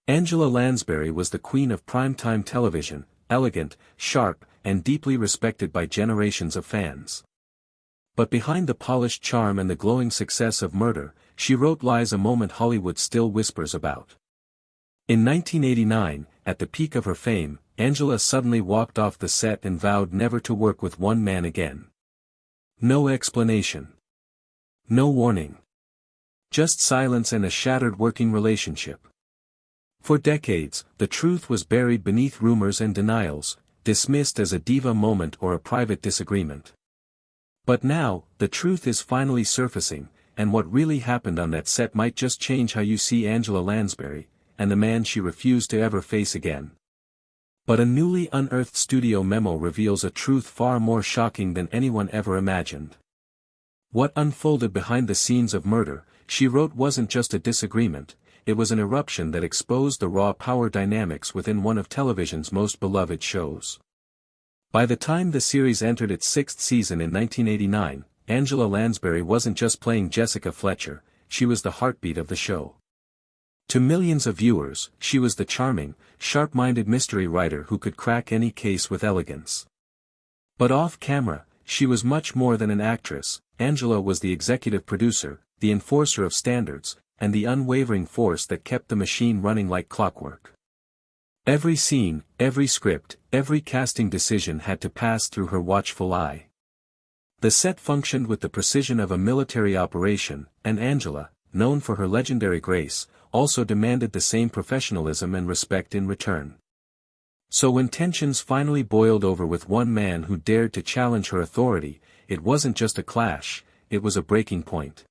Angela Lansbury was the queen of primetime television, elegant, sharp, and deeply respected by generations of fans. But behind the polished charm and the glowing success of Murder, she wrote lies a moment Hollywood still whispers about. In 1989, at the peak of her fame, Angela suddenly walked off the set and vowed never to work with one man again. No explanation. No warning. Just silence and a shattered working relationship. For decades, the truth was buried beneath rumors and denials, dismissed as a diva moment or a private disagreement. But now, the truth is finally surfacing, and what really happened on that set might just change how you see Angela Lansbury, and the man she refused to ever face again. But a newly unearthed studio memo reveals a truth far more shocking than anyone ever imagined. What unfolded behind the scenes of Murder, she wrote, wasn't just a disagreement, it was an eruption that exposed the raw power dynamics within one of television's most beloved shows. By the time the series entered its sixth season in 1989, Angela Lansbury wasn't just playing Jessica Fletcher, she was the heartbeat of the show. To millions of viewers, she was the charming, sharp-minded mystery writer who could crack any case with elegance. But off-camera, she was much more than an actress. Angela was the executive producer, the enforcer of standards, and the unwavering force that kept the machine running like clockwork. Every scene, every script, every casting decision had to pass through her watchful eye. The set functioned with the precision of a military operation, and Angela, known for her legendary grace, also demanded the same professionalism and respect in return. So when tensions finally boiled over with one man who dared to challenge her authority, it wasn't just a clash, it was a breaking point.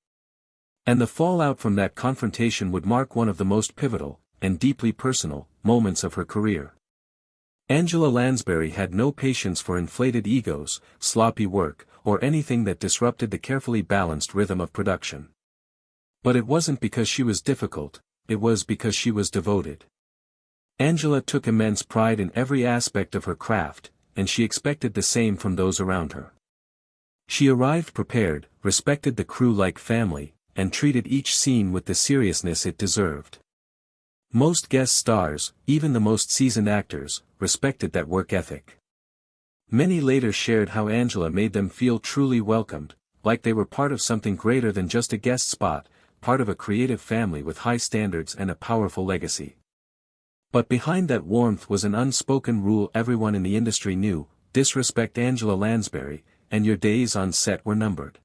And the fallout from that confrontation would mark one of the most pivotal, and deeply personal, moments of her career. Angela Lansbury had no patience for inflated egos, sloppy work, or anything that disrupted the carefully balanced rhythm of production. But it wasn't because she was difficult, it was because she was devoted. Angela took immense pride in every aspect of her craft, and she expected the same from those around her. She arrived prepared, respected the crew like family, and treated each scene with the seriousness it deserved. Most guest stars, even the most seasoned actors, respected that work ethic. Many later shared how Angela made them feel truly welcomed, like they were part of something greater than just a guest spot, part of a creative family with high standards and a powerful legacy. But behind that warmth was an unspoken rule everyone in the industry knew: disrespect Angela Lansbury, and your days on set were numbered.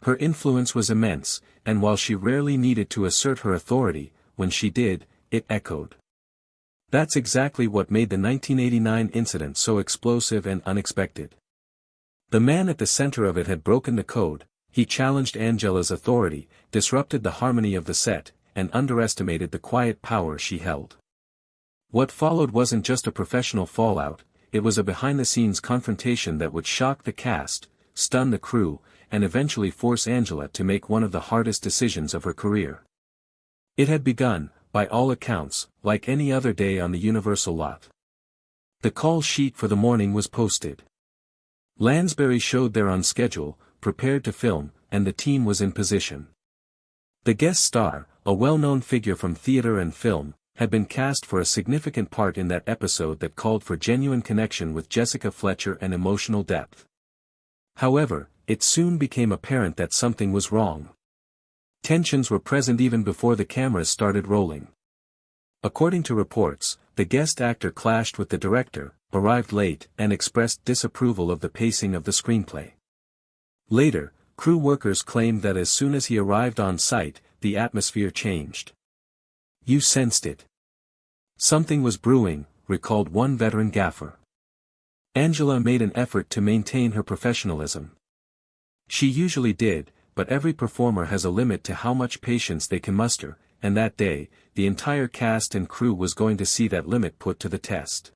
Her influence was immense, and while she rarely needed to assert her authority, when she did, it echoed. That's exactly what made the 1989 incident so explosive and unexpected. The man at the center of it had broken the code. He challenged Angela's authority, disrupted the harmony of the set, and underestimated the quiet power she held. What followed wasn't just a professional fallout, it was a behind-the-scenes confrontation that would shock the cast, stun the crew, and eventually force Angela to make one of the hardest decisions of her career. It had begun, by all accounts, like any other day on the Universal lot. The call sheet for the morning was posted. Lansbury showed there on schedule, prepared to film, and the team was in position. The guest star, a well-known figure from theater and film, had been cast for a significant part in that episode that called for genuine connection with Jessica Fletcher and emotional depth. However, it soon became apparent that something was wrong. Tensions were present even before the cameras started rolling. According to reports, the guest actor clashed with the director, arrived late, and expressed disapproval of the pacing of the screenplay. Later, crew workers claimed that as soon as he arrived on site, the atmosphere changed. "You sensed it. Something was brewing," recalled one veteran gaffer. Angela made an effort to maintain her professionalism. She usually did, but every performer has a limit to how much patience they can muster, and that day, the entire cast and crew was going to see that limit put to the test.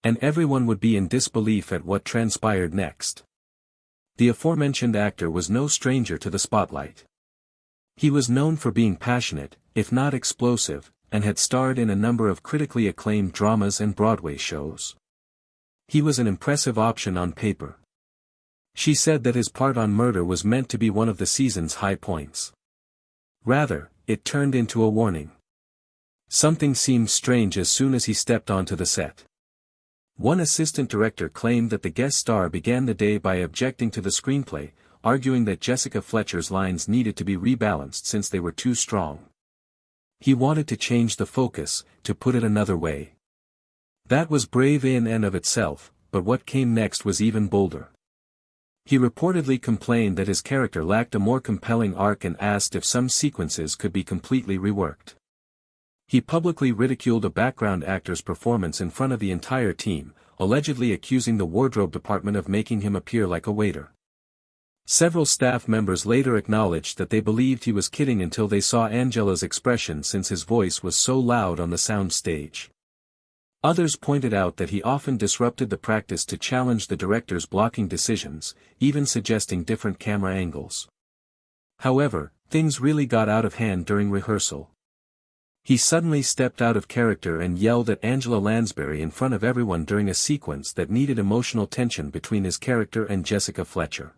And everyone would be in disbelief at what transpired next. The aforementioned actor was no stranger to the spotlight. He was known for being passionate, if not explosive, and had starred in a number of critically acclaimed dramas and Broadway shows. He was an impressive option on paper. She said that his part on Murder was meant to be one of the season's high points. Rather, it turned into a warning. Something seemed strange as soon as he stepped onto the set. One assistant director claimed that the guest star began the day by objecting to the screenplay, arguing that Jessica Fletcher's lines needed to be rebalanced since they were too strong. He wanted to change the focus, to put it another way. That was brave in and of itself, but what came next was even bolder. He reportedly complained that his character lacked a more compelling arc and asked if some sequences could be completely reworked. He publicly ridiculed a background actor's performance in front of the entire team, allegedly accusing the wardrobe department of making him appear like a waiter. Several staff members later acknowledged that they believed he was kidding until they saw Angela's expression since his voice was so loud on the sound stage. Others pointed out that he often disrupted the practice to challenge the director's blocking decisions, even suggesting different camera angles. However, things really got out of hand during rehearsal. He suddenly stepped out of character and yelled at Angela Lansbury in front of everyone during a sequence that needed emotional tension between his character and Jessica Fletcher.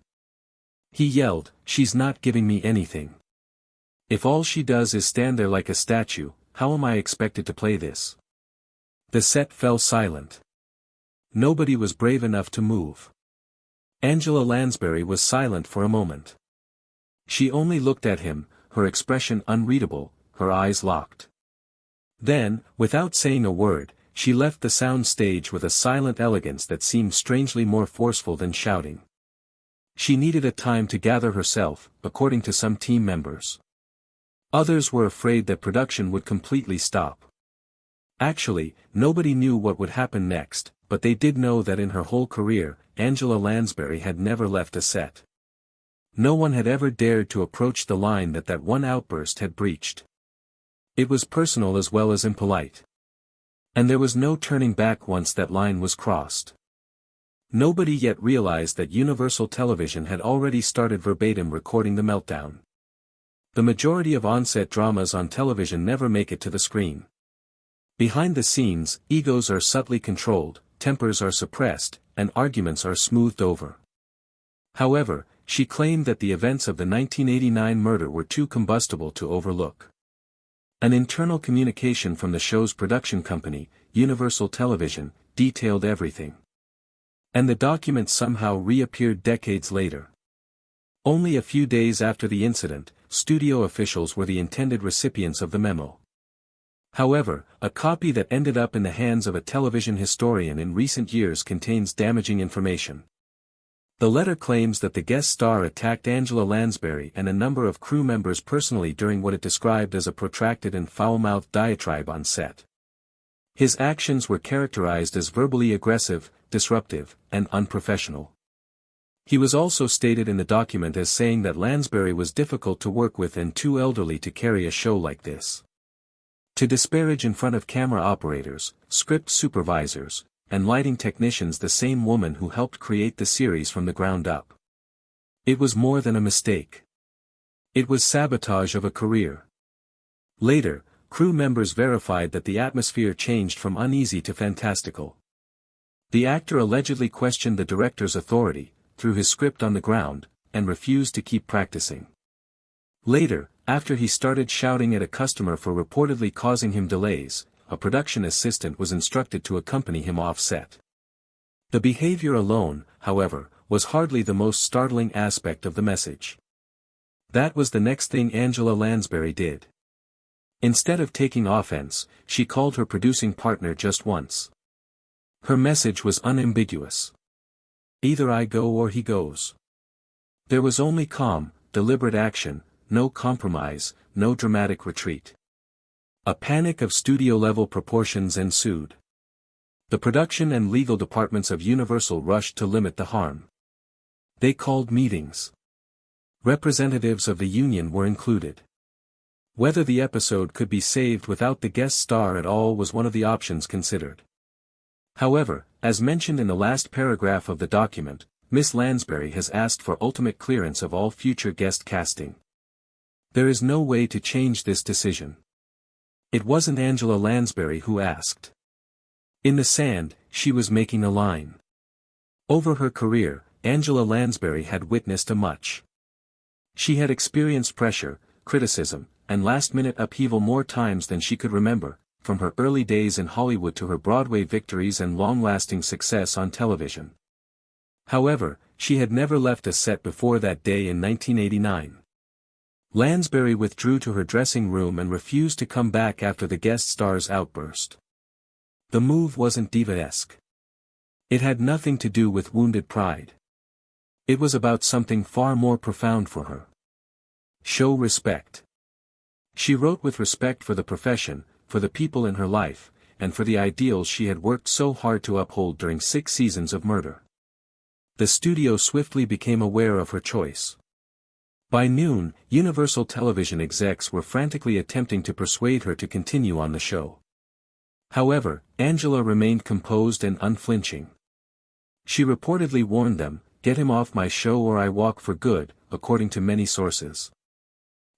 He yelled, "She's not giving me anything. If all she does is stand there like a statue, how am I expected to play this?" The set fell silent. Nobody was brave enough to move. Angela Lansbury was silent for a moment. She only looked at him, her expression unreadable, her eyes locked. Then, without saying a word, she left the sound stage with a silent elegance that seemed strangely more forceful than shouting. She needed a time to gather herself, according to some team members. Others were afraid that production would completely stop. Actually, nobody knew what would happen next, but they did know that in her whole career, Angela Lansbury had never left a set. No one had ever dared to approach the line that one outburst had breached. It was personal as well as impolite. And there was no turning back once that line was crossed. Nobody yet realized that Universal Television had already started verbatim recording the meltdown. The majority of on-set dramas on television never make it to the screen. Behind the scenes, egos are subtly controlled, tempers are suppressed, and arguments are smoothed over. However, she claimed that the events of the 1989 murder were too combustible to overlook. An internal communication from the show's production company, Universal Television, detailed everything. And the document somehow reappeared decades later. Only a few days after the incident, studio officials were the intended recipients of the memo. However, a copy that ended up in the hands of a television historian in recent years contains damaging information. The letter claims that the guest star attacked Angela Lansbury and a number of crew members personally during what it described as a protracted and foul-mouthed diatribe on set. His actions were characterized as verbally aggressive, disruptive, and unprofessional. He was also stated in the document as saying that Lansbury was difficult to work with and too elderly to carry a show like this. To disparage in front of camera operators, script supervisors, and lighting technicians the same woman who helped create the series from the ground up. It was more than a mistake. It was sabotage of a career. Later, crew members verified that the atmosphere changed from uneasy to fantastical. The actor allegedly questioned the director's authority, threw his script on the ground, and refused to keep practicing. Later, after he started shouting at a customer for reportedly causing him delays, a production assistant was instructed to accompany him off set. The behavior alone, however, was hardly the most startling aspect of the message. That was the next thing Angela Lansbury did. Instead of taking offense, she called her producing partner just once. Her message was unambiguous. Either I go or he goes. There was only calm, deliberate action, no compromise, no dramatic retreat. A panic of studio-level proportions ensued. The production and legal departments of Universal rushed to limit the harm. They called meetings. Representatives of the union were included. Whether the episode could be saved without the guest star at all was one of the options considered. However, as mentioned in the last paragraph of the document, Miss Lansbury has asked for ultimate clearance of all future guest casting. There is no way to change this decision. It wasn't Angela Lansbury who asked. In the sand, she was making a line. Over her career, Angela Lansbury had witnessed a much. She had experienced pressure, criticism, and last-minute upheaval more times than she could remember, from her early days in Hollywood to her Broadway victories and long-lasting success on television. However, she had never left a set before that day in 1989. Lansbury withdrew to her dressing room and refused to come back after the guest star's outburst. The move wasn't diva-esque. It had nothing to do with wounded pride. It was about something far more profound for her. Show respect. She wrote with respect for the profession, for the people in her life, and for the ideals she had worked so hard to uphold during 6 seasons of Murder. The studio swiftly became aware of her choice. By noon, Universal Television execs were frantically attempting to persuade her to continue on the show. However, Angela remained composed and unflinching. She reportedly warned them, "Get him off my show or I walk for good," according to many sources.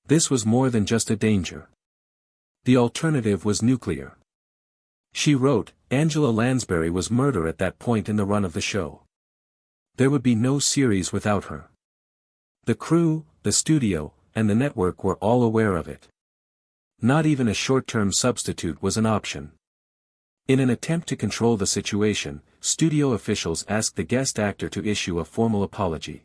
This was more than just a danger. The alternative was nuclear. She wrote, Angela Lansbury was murder at that point in the run of the show. There would be no series without her. The crew, the studio, and the network were all aware of it. Not even a short-term substitute was an option. In an attempt to control the situation, studio officials asked the guest actor to issue a formal apology.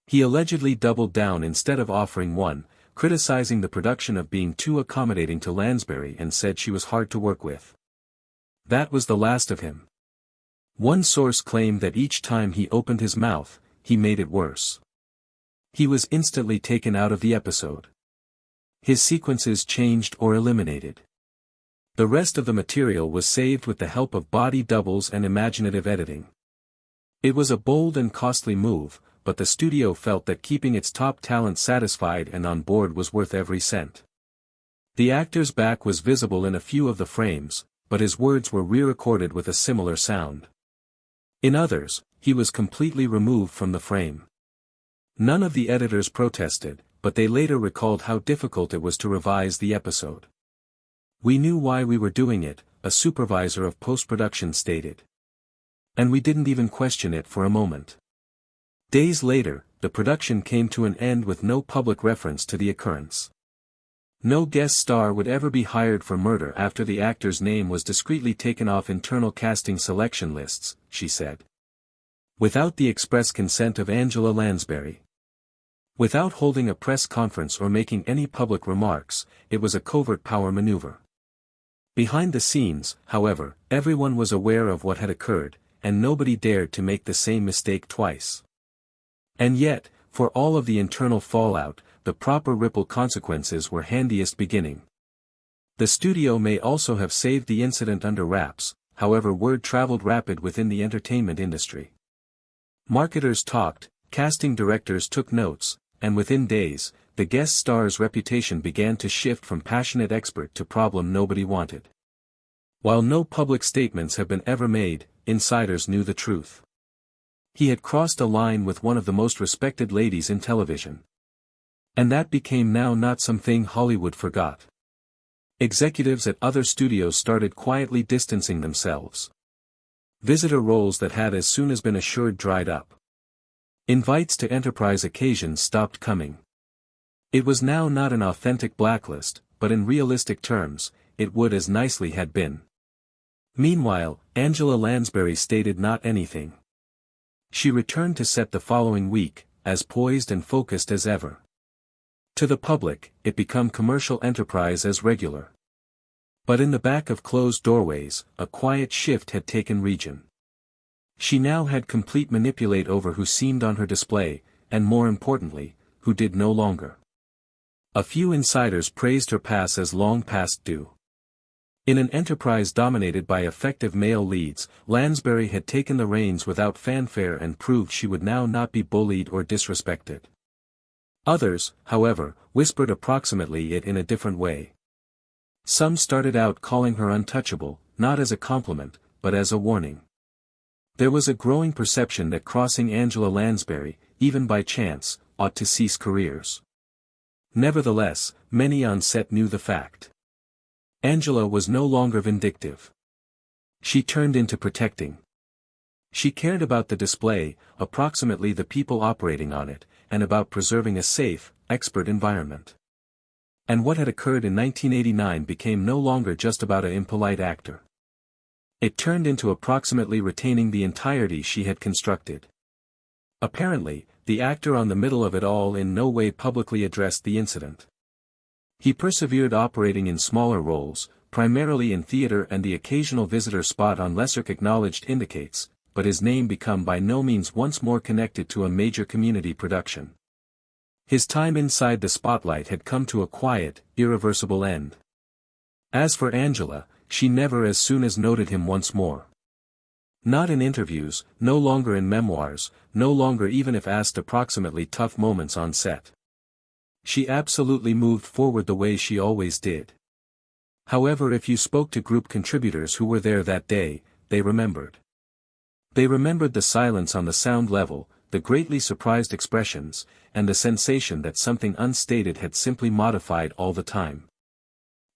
He allegedly doubled down instead of offering one, criticizing the production of being too accommodating to Lansbury and said she was hard to work with. That was the last of him. One source claimed that each time he opened his mouth, he made it worse. He was instantly taken out of the episode. His sequences changed or eliminated. The rest of the material was saved with the help of body doubles and imaginative editing. It was a bold and costly move, but the studio felt that keeping its top talent satisfied and on board was worth every cent. The actor's back was visible in a few of the frames, but his words were re-recorded with a similar sound. In others, he was completely removed from the frame. None of the editors protested, but they later recalled how difficult it was to revise the episode. "We knew why we were doing it," a supervisor of post-production stated. "And we didn't even question it for a moment." Days later, the production came to an end with no public reference to the occurrence. No guest star would ever be hired for Murder after the actor's name was discreetly taken off internal casting selection lists, she said. Without the express consent of Angela Lansbury. Without holding a press conference or making any public remarks, it was a covert power maneuver. Behind the scenes, however, everyone was aware of what had occurred, and nobody dared to make the same mistake twice. And yet, for all of the internal fallout, the proper ripple consequences were handiest beginning. The studio may also have saved the incident under wraps, however word traveled rapid within the entertainment industry. Marketers talked, casting directors took notes, and within days, the guest star's reputation began to shift from passionate expert to problem nobody wanted. While no public statements have been ever made, insiders knew the truth. He had crossed a line with one of the most respected ladies in television. And that became now not something Hollywood forgot. Executives at other studios started quietly distancing themselves. Visitor roles that had as soon as been assured dried up. Invites to enterprise occasions stopped coming. It was now not an authentic blacklist, but in realistic terms, it would as nicely had been. Meanwhile, Angela Lansbury stated not anything. She returned to set the following week, as poised and focused as ever. To the public, it became commercial enterprise as regular. But in the back of closed doorways, a quiet shift had taken region. She now had complete manipulate over who seemed on her display, and more importantly, who did no longer. A few insiders praised her pass as long past due. In an enterprise dominated by effective male leads, Lansbury had taken the reins without fanfare and proved she would now not be bullied or disrespected. Others, however, whispered approximately it in a different way. Some started out calling her untouchable, not as a compliment, but as a warning. There was a growing perception that crossing Angela Lansbury, even by chance, ought to cease careers. Nevertheless, many on set knew the fact. Angela was no longer vindictive. She turned into protecting. She cared about the display, approximately the people operating on it, and about preserving a safe, expert environment. And what had occurred in 1989 became no longer just about an impolite actor. It turned into approximately retaining the entirety she had constructed. Apparently, the actor on the middle of it all in no way publicly addressed the incident. He persevered operating in smaller roles, primarily in theater and the occasional visitor spot on lesser acknowledged indicates, but his name became by no means once more connected to a major community production. His time inside the spotlight had come to a quiet, irreversible end. As for Angela, she never as soon as noted him once more. Not in interviews, no longer in memoirs, no longer even if asked approximately tough moments on set. She absolutely moved forward the way she always did. However, if you spoke to group contributors who were there that day, they remembered. They remembered the silence on the sound level, the greatly surprised expressions, and the sensation that something unstated had simply modified all the time.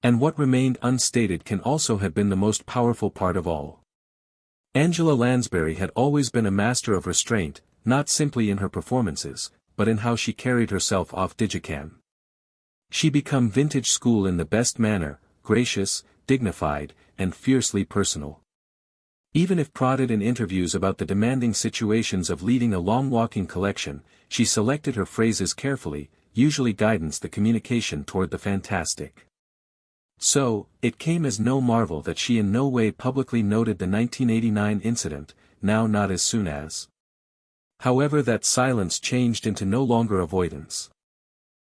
And what remained unstated can also have been the most powerful part of all. Angela Lansbury had always been a master of restraint, not simply in her performances, but in how she carried herself off Digicam. She became vintage school in the best manner, gracious, dignified, and fiercely personal. Even if prodded in interviews about the demanding situations of leading a long-walking collection, she selected her phrases carefully, usually guidance the communication toward the fantastic. So, it came as no marvel that she in no way publicly noted the 1989 incident, now not as soon as. However, that silence changed into no longer avoidance.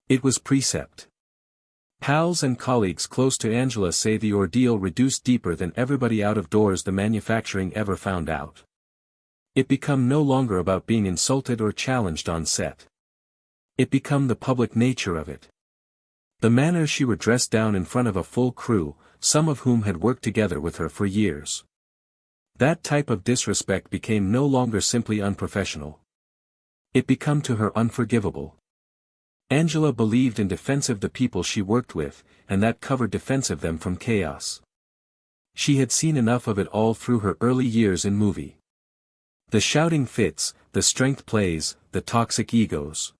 It was precept. Pals and colleagues close to Angela say the ordeal reduced deeper than everybody out of doors the manufacturing ever found out. It became no longer about being insulted or challenged on set. It became the public nature of it. The manner she would dress down in front of a full crew, some of whom had worked together with her for years. That type of disrespect became no longer simply unprofessional. It became to her unforgivable. Angela believed in defensive the people she worked with, and that covered defensive them from chaos. She had seen enough of it all through her early years in movie. The shouting fits, the strength plays, the toxic egos.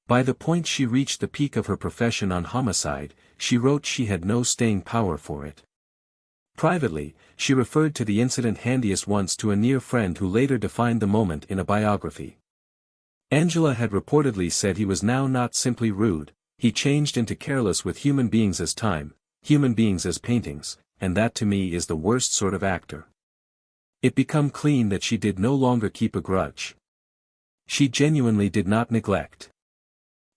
By the point she reached the peak of her profession on Homicide, she wrote she had no staying power for it. Privately, she referred to the incident handiest once to a near friend who later defined the moment in a biography. Angela had reportedly said he was now not simply rude, he changed into careless with human beings as time, human beings as paintings, and that to me is the worst sort of actor. It became clean that she did no longer keep a grudge. She genuinely did not neglect.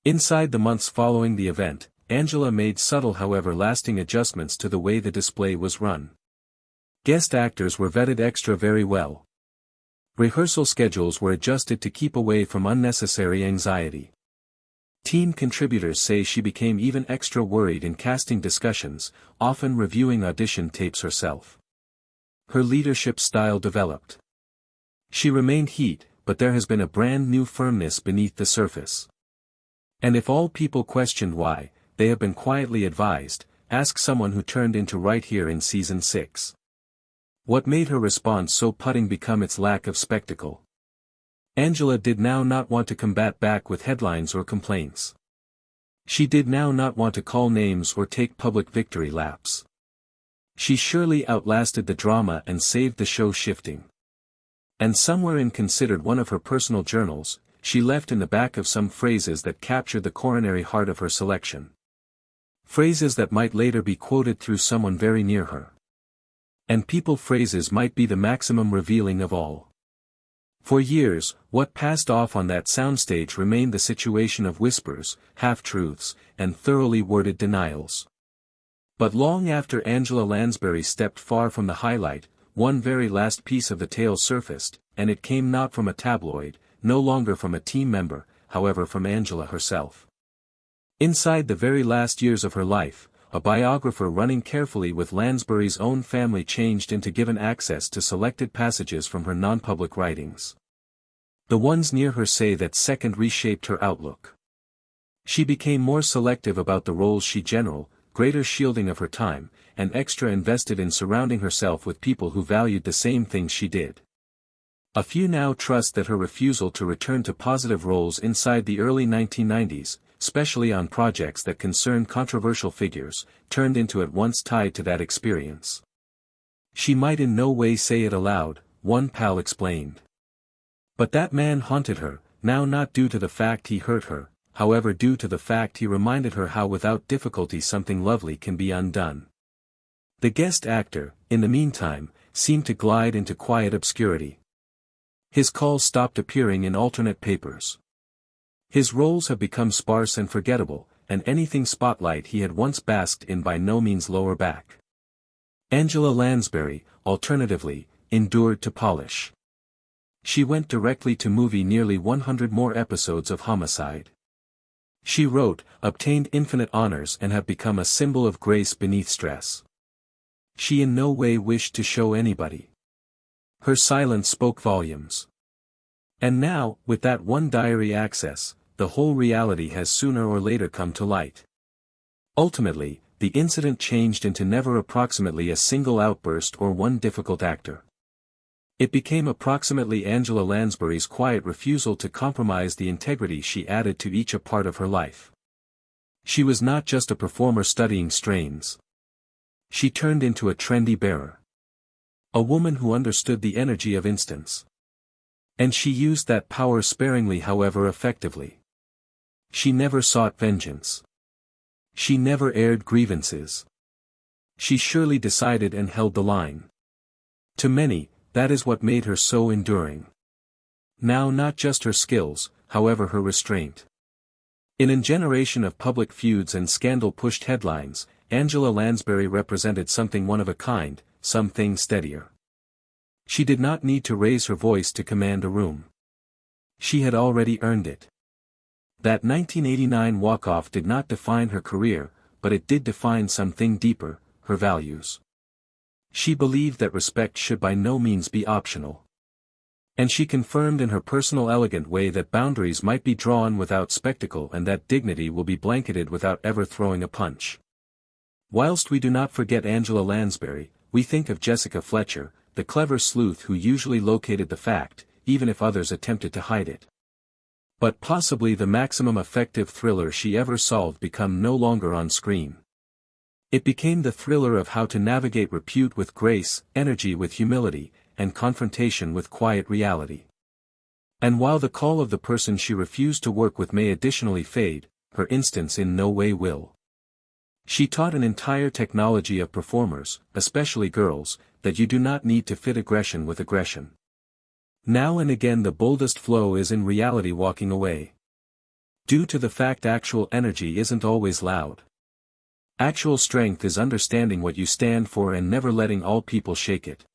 Inside the months following the event, Angela made subtle however lasting adjustments to the way the display was run. Guest actors were vetted extra very well. Rehearsal schedules were adjusted to keep away from unnecessary anxiety. Team contributors say she became even extra worried in casting discussions, often reviewing audition tapes herself. Her leadership style developed. She remained heat, but there has been a brand new firmness beneath the surface. And if all people questioned why, they have been quietly advised, ask someone who turned into right here in season 6. What made her response so putting become its lack of spectacle. Angela did now not want to combat back with headlines or complaints. She did now not want to call names or take public victory laps. She surely outlasted the drama and saved the show shifting. And somewhere in considered one of her personal journals, she left in the back of some phrases that captured the coronary heart of her selection. Phrases that might later be quoted through someone very near her. And people phrases might be the maximum revealing of all. For years, what passed off on that soundstage remained the situation of whispers, half-truths, and thoroughly worded denials. But long after Angela Lansbury stepped far from the highlight, one very last piece of the tale surfaced, and it came not from a tabloid, no longer from a team member, however from Angela herself. Inside the very last years of her life, a biographer running carefully with Lansbury's own family changed into given access to selected passages from her non-public writings. The ones near her say that second reshaped her outlook. She became more selective about the roles she general, greater shielding of her time, and extra invested in surrounding herself with people who valued the same things she did. A few now trust that her refusal to return to positive roles inside the early 1990s, especially on projects that concern controversial figures, turned into at once tied to that experience. She might in no way say it aloud, one pal explained. But that man haunted her, now not due to the fact he hurt her, however due to the fact he reminded her how without difficulty something lovely can be undone. The guest actor, in the meantime, seemed to glide into quiet obscurity. His calls stopped appearing in alternate papers. His roles have become sparse and forgettable, and anything spotlight he had once basked in by no means lower back. Angela Lansbury, alternatively, endured to polish. She went directly to movie nearly 100 more episodes of Homicide. She wrote, obtained infinite honors and have become a symbol of grace beneath stress. She in no way wished to show anybody. Her silence spoke volumes. And now, with that one diary access, the whole reality has sooner or later come to light. Ultimately, the incident changed into never approximately a single outburst or one difficult actor. It became approximately Angela Lansbury's quiet refusal to compromise the integrity she added to each a part of her life. She was not just a performer studying strains. She turned into a trendy bearer. A woman who understood the energy of instance. And she used that power sparingly however effectively. She never sought vengeance. She never aired grievances. She surely decided and held the line. To many, that is what made her so enduring. Now not just her skills, however her restraint. In a generation of public feuds and scandal-pushed headlines, Angela Lansbury represented something one of a kind, something steadier. She did not need to raise her voice to command a room. She had already earned it. That 1989 walk-off did not define her career, but it did define something deeper, her values. She believed that respect should by no means be optional. And she confirmed in her personal elegant way that boundaries might be drawn without spectacle and that dignity will be blanketed without ever throwing a punch. Whilst we do not forget Angela Lansbury, we think of Jessica Fletcher, the clever sleuth who usually located the fact, even if others attempted to hide it. But possibly the maximum effective thriller she ever solved became no longer on screen. It became the thriller of how to navigate repute with grace, energy with humility, and confrontation with quiet reality. And while the call of the person she refused to work with may additionally fade, her instance in no way will. She taught an entire technology of performers, especially girls, that you do not need to fit aggression with aggression. Now and again the boldest flow is in reality walking away. Due to the fact actual energy isn't always loud. Actual strength is understanding what you stand for and never letting all people shake it.